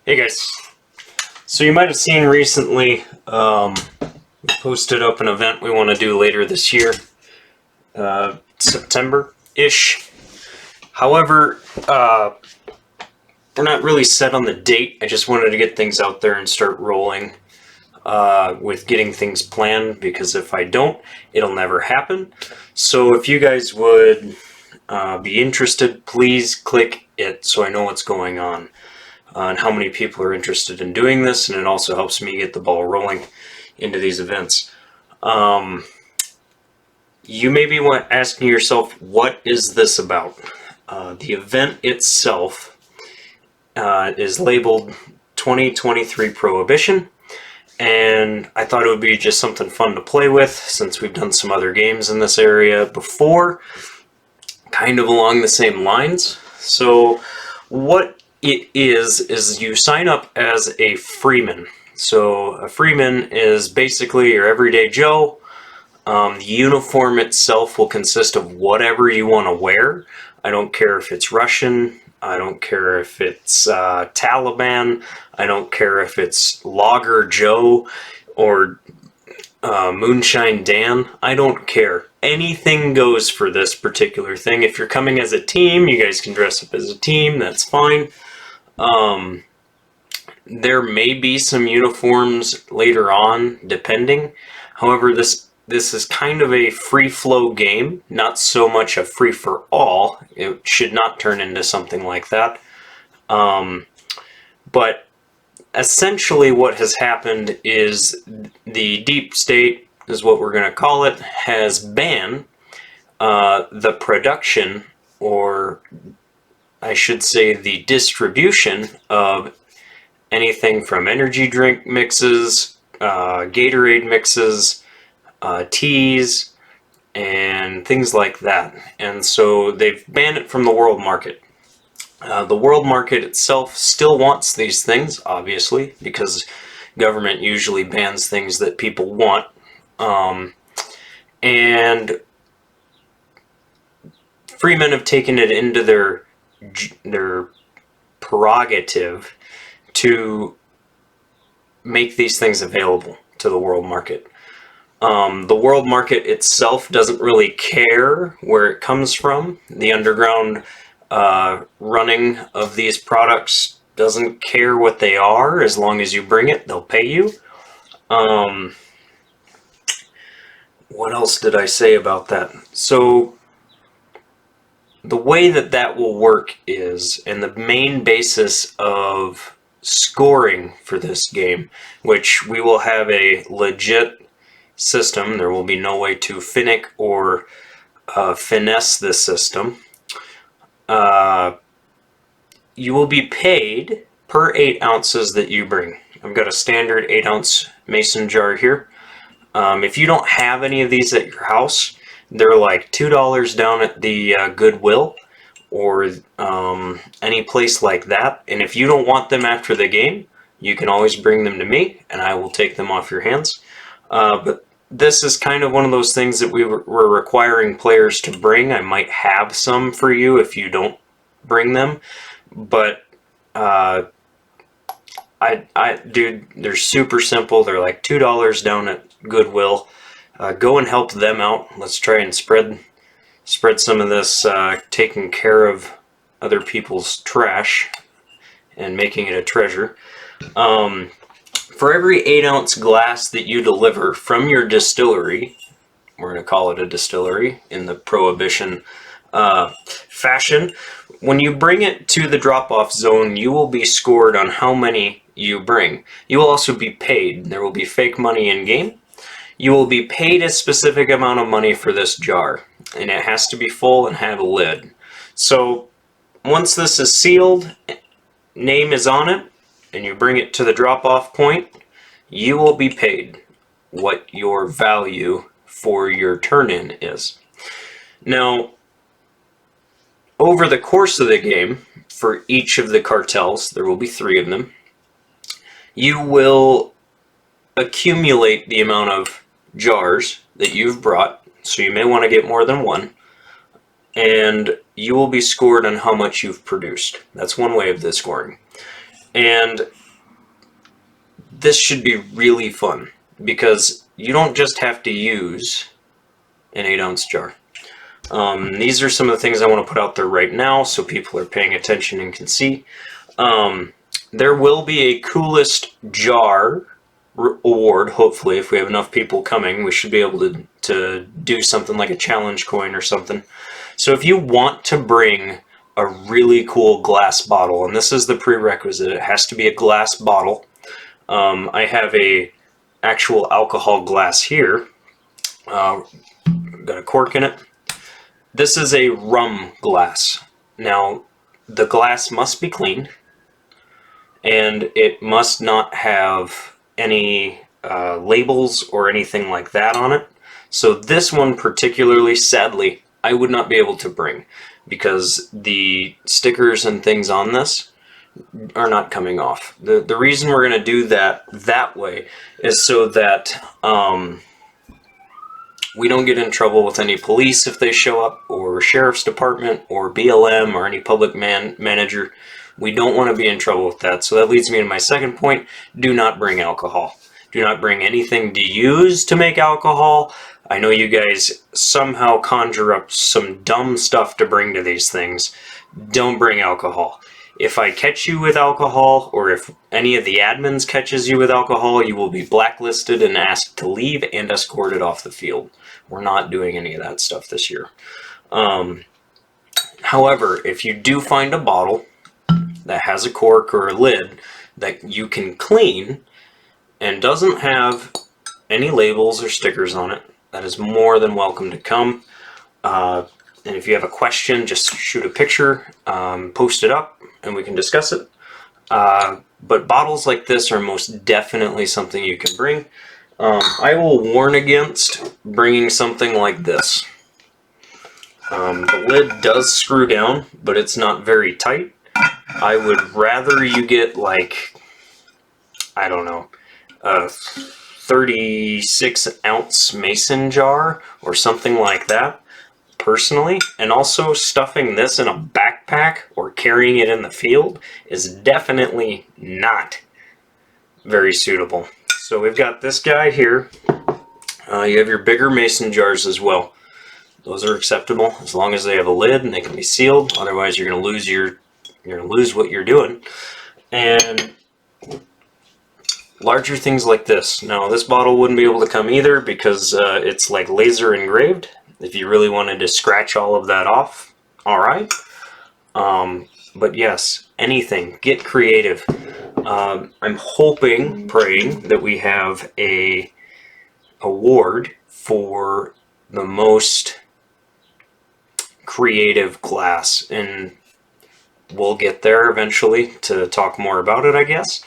Hey guys, so you might have seen recently we posted up an event we want to do later this year, September-ish. However, we're not really set on the date. I just wanted to get things out there and start rolling with getting things planned, because if I don't, it'll never happen. So if you guys would be interested, please click it so I know what's going on. And how many people are interested in doing this, and it also helps me get the ball rolling into these events. You may be asking yourself, what is this about? The event itself is labeled 2023 Prohibition, and I thought it would be just something fun to play with, since we've done some other games in this area before, kind of along the same lines. So what it is you sign up as a Freeman. So a Freeman is basically your everyday Joe. The uniform itself will consist of whatever you want to wear. I don't care if it's Russian, I don't care if it's Taliban, I don't care if it's Logger Joe or Moonshine Dan. I don't care. Anything goes for this particular thing. If you're coming as a team, you guys can dress up as a team, that's fine. There may be some uniforms later on, depending. However, this is kind of a free-flow game, not so much a free-for-all. It should not turn into something like that. But essentially what has happened is the deep state, is what we're going to call it, has banned the production, or I should say the distribution, of anything from energy drink mixes, Gatorade mixes, teas, and things like that. And so they've banned it from the world market. The world market itself still wants these things, obviously, because government usually bans things that people want. And Freemen have taken it into their prerogative to make these things available to the world market. The world market itself doesn't really care where it comes from. The underground running of these products doesn't care what they are. As long as you bring it, they'll pay you. What else did I say about that? So the way that will work is, and the main basis of scoring for this game, which we will have a legit system. There will be no way to finick or finesse this system. You will be paid per 8 ounces that you bring. I've got a standard 8-ounce mason jar here. If you don't have any of these at your house, they're like $2 down at the Goodwill or any place like that. And if you don't want them after the game, you can always bring them to me and I will take them off your hands. But this is kind of one of those things that we're requiring players to bring. I might have some for you if you don't bring them, but dude, they're super simple. They're like $2 down at Goodwill. Go and help them out. Let's try and spread some of this taking care of other people's trash and making it a treasure. For every 8-ounce glass that you deliver from your distillery, we're going to call it a distillery in the Prohibition fashion, when you bring it to the drop-off zone, you will be scored on how many you bring. You will also be paid. There will be fake money in game. You will be paid a specific amount of money for this jar, and it has to be full and have a lid. So once this is sealed, name is on it, and you bring it to the drop-off point, you will be paid what your value for your turn-in is. Now, over the course of the game, for each of the cartels, there will be 3 of them, you will accumulate the amount of jars that you've brought, so you may want to get more than one, and you will be scored on how much you've produced. That's one way of the scoring. And this should be really fun because you don't just have to use an 8-ounce jar. These are some of the things I want to put out there right now so people are paying attention and can see. There will be a coolest jar award, hopefully. If we have enough people coming, we should be able to do something like a challenge coin or something. So if you want to bring a really cool glass bottle, and this is the prerequisite, it has to be a glass bottle. I have a actual alcohol glass here. Got a cork in it. This is a rum glass. Now, the glass must be clean, and it must not have any labels or anything like that on it. So this one particularly, sadly, I would not be able to bring because the stickers and things on this are not coming off. The reason we're going to do that way is so that we don't get in trouble with any police if they show up, or sheriff's department, or BLM, or any public manager. We don't want to be in trouble with that. So that leads me to my second point. Do not bring alcohol. Do not bring anything to use to make alcohol. I know you guys somehow conjure up some dumb stuff to bring to these things. Don't bring alcohol. If I catch you with alcohol, or if any of the admins catches you with alcohol, you will be blacklisted and asked to leave and escorted off the field. We're not doing any of that stuff this year. However, if you do find a bottle that has a cork or a lid that you can clean and doesn't have any labels or stickers on it, that is more than welcome to come. And if you have a question, just shoot a picture, post it up, and we can discuss it. But bottles like this are most definitely something you can bring. I will warn against bringing something like this. The lid does screw down, but it's not very tight. I would rather you get, like, I don't know, a 36-ounce mason jar or something like that, personally. And also, stuffing this in a backpack or carrying it in the field is definitely not very suitable. So we've got this guy here. You have your bigger mason jars as well. Those are acceptable as long as they have a lid and they can be sealed. Otherwise, you're going to lose what you're doing. And larger things like this. Now, this bottle wouldn't be able to come either because it's like laser engraved. If you really wanted to scratch all of that off, all right. But yes, anything. Get creative. I'm hoping, praying that we have a award for the most creative glass, and we'll get there eventually to talk more about it, I guess.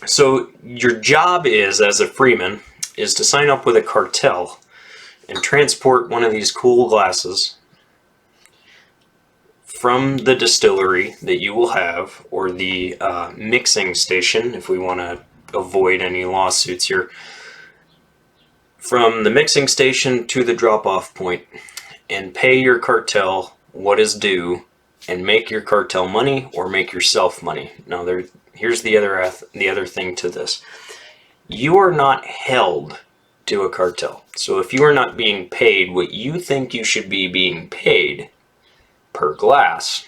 So your job is, as a Freeman, is to sign up with a cartel and transport one of these cool glasses from the distillery that you will have, or the mixing station, if we want to avoid any lawsuits here, from the mixing station to the drop-off point, and pay your cartel what is due, and make your cartel money or make yourself money. Now, here's the other thing to this. You are not held to a cartel. So if you are not being paid what you think you should be being paid per glass,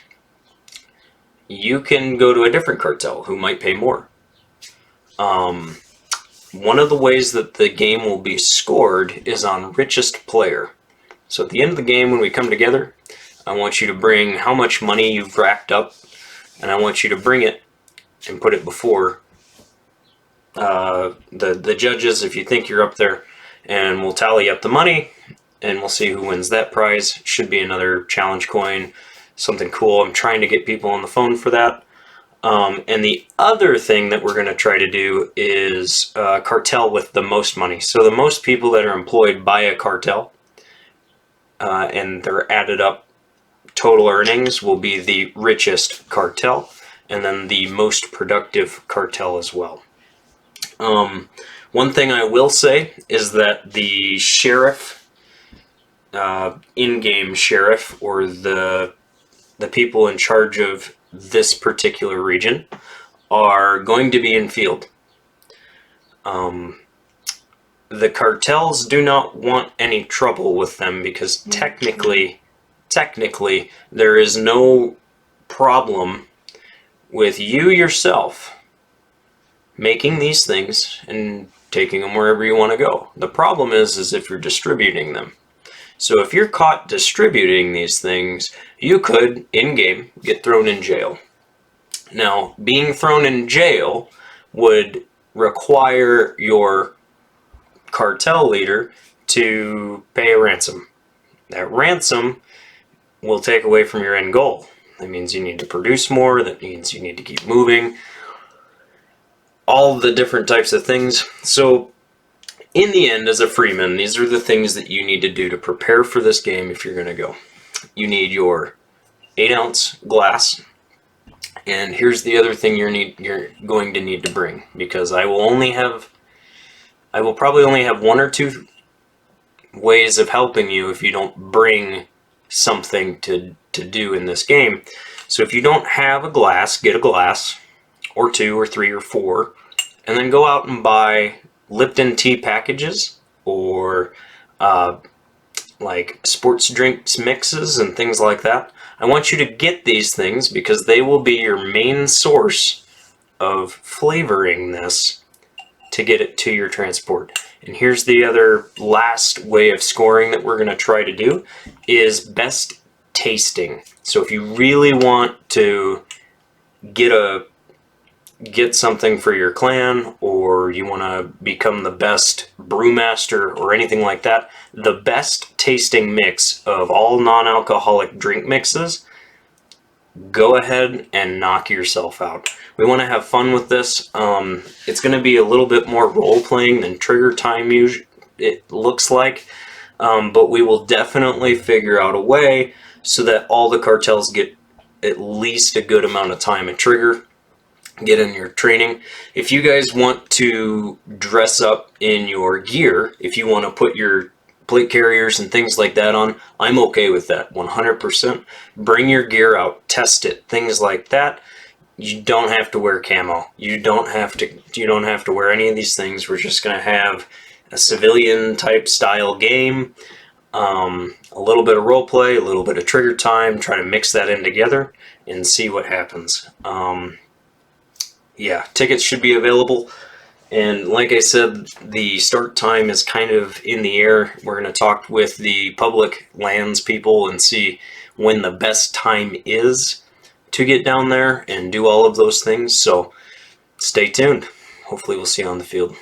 you can go to a different cartel who might pay more. One of the ways that the game will be scored is on richest player. So at the end of the game, when we come together, I want you to bring how much money you've racked up, and I want you to bring it and put it before the judges if you think you're up there, and we'll tally up the money and we'll see who wins that prize. Should be another challenge coin, something cool. I'm trying to get people on the phone for that. And the other thing that we're going to try to do is cartel with the most money. So the most people that are employed by a cartel and their added up total earnings will be the richest cartel, and then the most productive cartel as well. One thing I will say is that the sheriff, in-game sheriff, or the people in charge of this particular region are going to be in field. The cartels do not want any trouble with them because technically there is no problem with you yourself making these things and taking them wherever you want to go. The problem is if you're distributing them. So if you're caught distributing these things, you could, in-game, get thrown in jail. Now, being thrown in jail would require your cartel leader to pay a ransom. That ransom will take away from your end goal. That means you need to produce more, that means you need to keep moving, all the different types of things. So in the end, as a Freeman, these are the things that you need to do to prepare for this game if you're going to go. You need your 8-ounce glass, and here's the other thing you're going to need to bring, because I will probably only have 1 or 2 ways of helping you if you don't bring something to do in this game. So if you don't have a glass, get a glass, or 2 or 3 or 4, and then go out and buy Lipton tea packages, or like sports drinks mixes and things like that. I want you to get these things because they will be your main source of flavoring this to get it to your transport. And here's the other last way of scoring that we're going to try to do is best tasting. So if you really want to get something for your clan, or you want to become the best brewmaster or anything like that, the best tasting mix of all non-alcoholic drink mixes, go ahead and knock yourself out. We want to have fun with this. It's going to be a little bit more role-playing than trigger time it looks like, but we will definitely figure out a way so that all the cartels get at least a good amount of time at trigger, get in your training. If you guys want to dress up in your gear, if you want to put your plate carriers and things like that on, I'm okay with that 100%. Bring your gear out, test it, things like that. You don't have to wear camo. You don't have to wear any of these things. We're just going to have a civilian type style game, a little bit of role play, a little bit of trigger time, try to mix that in together and see what happens. Yeah, tickets should be available. And like I said, the start time is kind of in the air. We're going to talk with the public lands people and see when the best time is to get down there and do all of those things. So stay tuned. Hopefully we'll see you on the field.